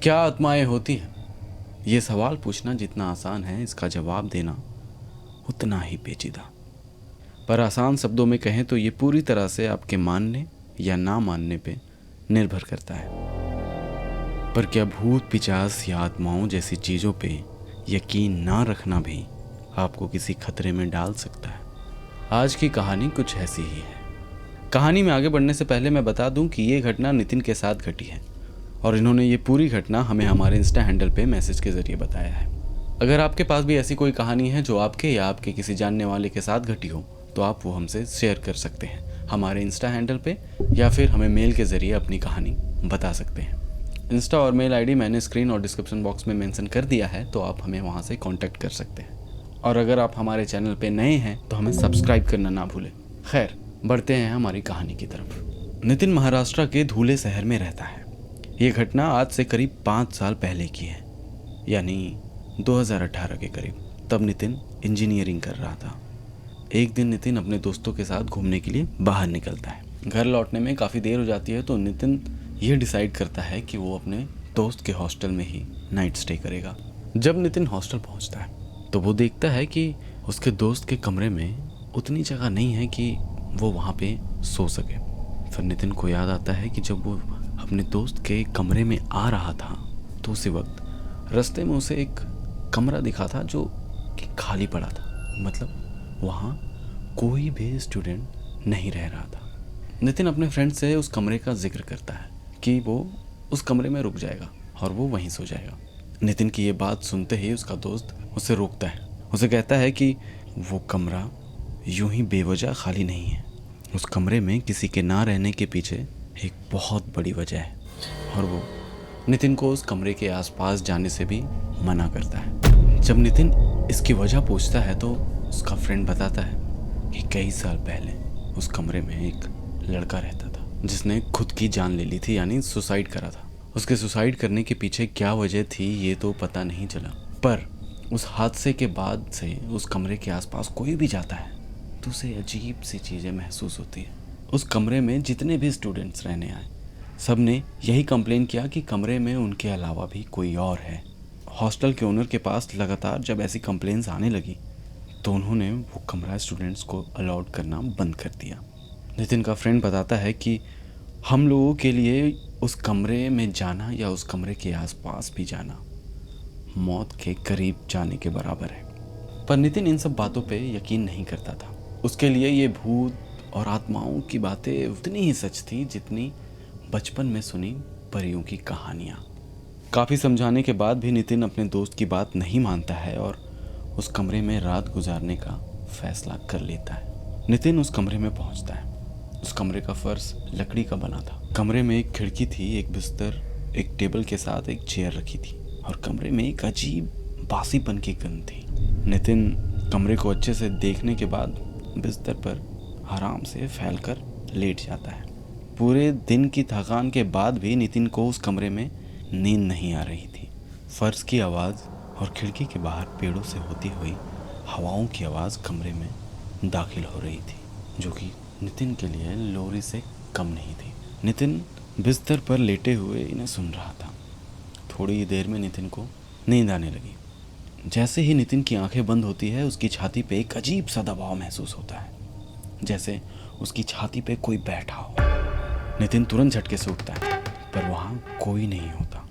क्या आत्माएं होती हैं? ये सवाल पूछना जितना आसान है, इसका जवाब देना उतना ही पेचीदा। पर आसान शब्दों में कहें तो ये पूरी तरह से आपके मानने या ना मानने पे निर्भर करता है। पर क्या भूत, पिशाच या आत्माओं जैसी चीज़ों पे यकीन ना रखना भी आपको किसी खतरे में डाल सकता है? आज की कहानी कुछ ऐसी ही है। कहानी में आगे बढ़ने से पहले मैं बता दूं कि ये घटना नितिन के साथ घटी है और इन्होंने ये पूरी घटना हमें हमारे इंस्टा हैंडल पे मैसेज के ज़रिए बताया है। अगर आपके पास भी ऐसी कोई कहानी है जो आपके या आपके किसी जानने वाले के साथ घटी हो तो आप वो हमसे शेयर कर सकते हैं हमारे इंस्टा हैंडल पे, या फिर हमें मेल के ज़रिए अपनी कहानी बता सकते हैं। इंस्टा और मेल आईडी मैंने स्क्रीन और डिस्क्रिप्शन बॉक्स में मेंशन कर दिया है, तो आप हमें वहाँ से कांटेक्ट कर सकते हैं। और अगर आप हमारे चैनल पे नए हैं तो हमें सब्सक्राइब करना ना भूलें। खैर, बढ़ते हैं हमारी कहानी की तरफ। नितिन महाराष्ट्र के धुले शहर में रहता है। ये घटना आज से करीब 5 साल पहले की है, यानी 2018 के करीब। तब नितिन इंजीनियरिंग कर रहा था। एक दिन नितिन अपने दोस्तों के साथ घूमने के लिए बाहर निकलता है। घर लौटने में काफ़ी देर हो जाती है, तो नितिन ये डिसाइड करता है कि वो अपने दोस्त के हॉस्टल में ही नाइट स्टे करेगा। जब नितिन हॉस्टल पहुंचता है तो वो देखता है कि उसके दोस्त के कमरे में उतनी जगह नहीं है कि वो वहाँ पे सो सके। फिर नितिन को याद आता है कि जब वो अपने दोस्त के कमरे में आ रहा था तो उसी वक्त रास्ते में उसे एक कमरा दिखा था जो कि खाली पड़ा था। मतलब वहाँ कोई भी स्टूडेंट नहीं रह रहा था। नितिन अपने फ्रेंड से उस कमरे का जिक्र करता है कि वो उस कमरे में रुक जाएगा और वो वहीं सो जाएगा। नितिन की ये बात सुनते ही उसका दोस्त उसे रोकता है। उसे कहता है कि वो कमरा यूं ही बेवजह खाली नहीं है। उस कमरे में किसी के ना रहने के पीछे एक बहुत बड़ी वजह है, और वो नितिन को उस कमरे के आसपास जाने से भी मना करता है। जब नितिन इसकी वजह पूछता है तो उसका फ्रेंड बताता है कि कई साल पहले उस कमरे में एक लड़का रहता था जिसने खुद की जान ले ली थी, यानी सुसाइड करा था। उसके सुसाइड करने के पीछे क्या वजह थी ये तो पता नहीं चला, पर उस हादसे के बाद से उस कमरे के आसपास कोई भी जाता है तो उसे अजीब सी चीज़ें महसूस होती है। उस कमरे में जितने भी स्टूडेंट्स रहने आए सब ने यही कंप्लेन किया कि कमरे में उनके अलावा भी कोई और है। हॉस्टल के ओनर के पास लगातार जब ऐसी कंप्लेंट्स आने लगी तो उन्होंने वो कमरा स्टूडेंट्स को अलाउड करना बंद कर दिया। नितिन का फ्रेंड बताता है कि हम लोगों के लिए उस कमरे में जाना या उस कमरे के आसपास भी जाना मौत के करीब जाने के बराबर है। पर नितिन इन सब बातों पे यकीन नहीं करता था। उसके लिए ये भूत और आत्माओं की बातें उतनी ही सच थी जितनी बचपन में सुनी परियों की कहानियाँ। काफ़ी समझाने के बाद भी नितिन अपने दोस्त की बात नहीं मानता है और उस कमरे में रात गुजारने का फैसला कर लेता है। नितिन उस कमरे में पहुंचता है। उस कमरे का फर्श लकड़ी का बना था। कमरे में एक खिड़की थी, एक बिस्तर, एक टेबल के साथ एक चेयर रखी थी और कमरे में एक अजीब बासीपन की गंध थी। नितिन कमरे को अच्छे से देखने के बाद बिस्तर पर आराम से फैलकर लेट जाता है। पूरे दिन की थकान के बाद भी नितिन को उस कमरे में नींद नहीं आ रही थी। फर्श की आवाज़ और खिड़की के बाहर पेड़ों से होती हुई हवाओं की आवाज़ कमरे में दाखिल हो रही थी, जो कि नितिन के लिए लोरी से कम नहीं थी। नितिन बिस्तर पर लेटे हुए इन्हें सुन रहा था। थोड़ी ही देर में नितिन को नींद आने लगी। जैसे ही नितिन की आंखें बंद होती है उसकी छाती पे एक अजीब सा दबाव महसूस होता है, जैसे उसकी छाती पे कोई बैठा हो। नितिन तुरंत झटके से उठता है, पर वहाँ कोई नहीं होता।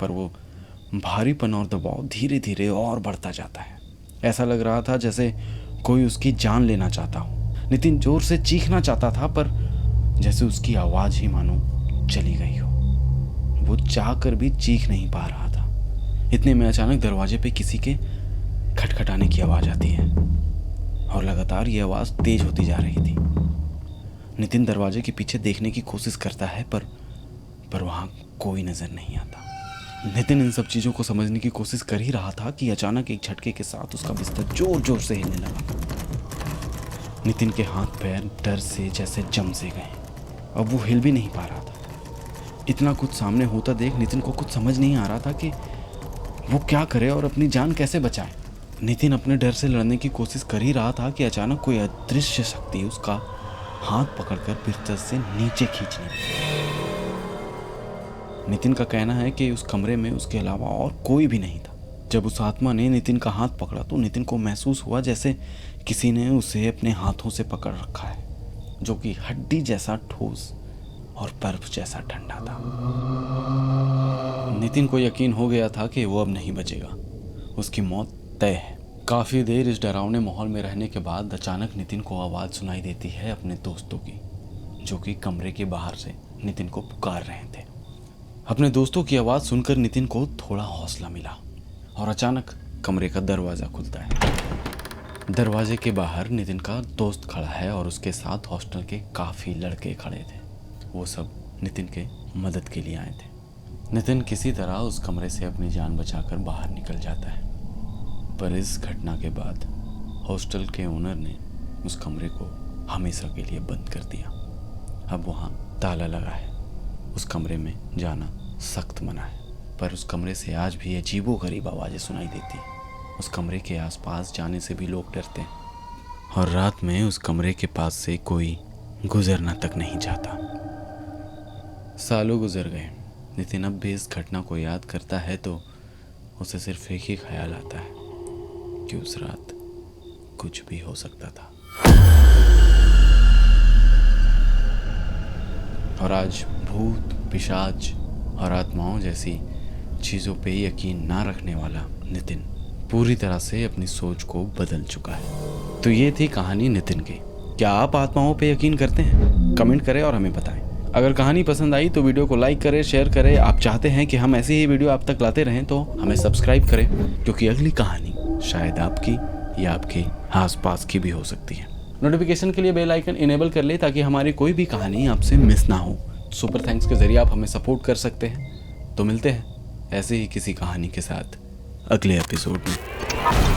पर वो भारीपन और दबाव धीरे धीरे और बढ़ता जाता है। ऐसा लग रहा था जैसे कोई उसकी जान लेना चाहता हो। नितिन जोर से चीखना चाहता था, पर जैसे उसकी आवाज़ ही मानो चली गई हो। वो चाह कर भी चीख नहीं पा रहा था। इतने में अचानक दरवाजे पे किसी के खटखटाने की आवाज़ आती है और लगातार ये आवाज़ तेज होती जा रही थी। नितिन दरवाजे के पीछे देखने की कोशिश करता है, पर वहाँ कोई नज़र नहीं आता। नितिन इन सब चीज़ों को समझने की कोशिश कर ही रहा था कि अचानक एक झटके के साथ उसका बिस्तर जोर जोर से हिलने लगा। नितिन के हाथ पैर डर से जैसे जम से गए। अब वो हिल भी नहीं पा रहा था। इतना कुछ सामने होता देख नितिन को कुछ समझ नहीं आ रहा था कि वो क्या करे और अपनी जान कैसे बचाए। नितिन अपने डर से लड़ने की कोशिश कर ही रहा था कि अचानक कोई अदृश्य शक्ति उसका हाथ पकड़कर बिस्तर से नीचे खींचने लगी। नितिन का कहना है कि उस कमरे में उसके अलावा और कोई भी नहीं था। जब उस आत्मा ने नितिन का हाथ पकड़ा तो नितिन को महसूस हुआ जैसे किसी ने उसे अपने हाथों से पकड़ रखा है, जो कि हड्डी जैसा ठोस और बर्फ जैसा ठंडा था। नितिन को यकीन हो गया था कि वो अब नहीं बचेगा, उसकी मौत तय है। काफ़ी देर इस डरावने माहौल में रहने के बाद अचानक नितिन को आवाज़ सुनाई देती है अपने दोस्तों की, जो कि कमरे के बाहर से नितिन को पुकार रहे थे। अपने दोस्तों की आवाज़ सुनकर नितिन को थोड़ा हौसला मिला और अचानक कमरे का दरवाज़ा खुलता है। दरवाजे के बाहर नितिन का दोस्त खड़ा है और उसके साथ हॉस्टल के काफ़ी लड़के खड़े थे। वो सब नितिन के मदद के लिए आए थे। नितिन किसी तरह उस कमरे से अपनी जान बचाकर बाहर निकल जाता है, पर इस घटना के बाद हॉस्टल के ओनर ने उस कमरे को हमेशा के लिए बंद कर दिया। अब वहाँ ताला लगा है। उस कमरे में जाना सख्त मना है, पर उस कमरे से आज भी अजीबोगरीब आवाज़ें सुनाई देती हैं। उस कमरे के आसपास जाने से भी लोग डरते हैं और रात में उस कमरे के पास से कोई गुजरना तक नहीं चाहता। सालों गुजर गए। नितिन अब भी इस घटना को याद करता है तो उसे सिर्फ एक ही ख्याल आता है कि उस रात कुछ भी हो सकता था। और आज भूत, पिशाच और आत्माओं जैसी चीज़ों पे यकीन ना रखने वाला नितिन पूरी तरह से अपनी सोच को बदल चुका है। तो ये थी कहानी नितिन की। क्या आप आत्माओं पे यकीन करते हैं? कमेंट करें और हमें बताएं। अगर कहानी पसंद आई तो वीडियो को लाइक करें, शेयर करें। आप चाहते हैं कि हम ऐसी ही वीडियो आप तक लाते रहें तो हमें सब्सक्राइब करें, क्योंकि अगली कहानी शायद आपकी या आपके आसपास की भी हो सकती है। नोटिफिकेशन के लिए बेल आइकन इनेबल कर ले ताकि हमारी कोई भी कहानी आपसे मिस ना हो। सुपर थैंक्स के जरिए आप हमें सपोर्ट कर सकते हैं। तो मिलते हैं ऐसे ही किसी कहानी के साथ अगले एपिसोड में।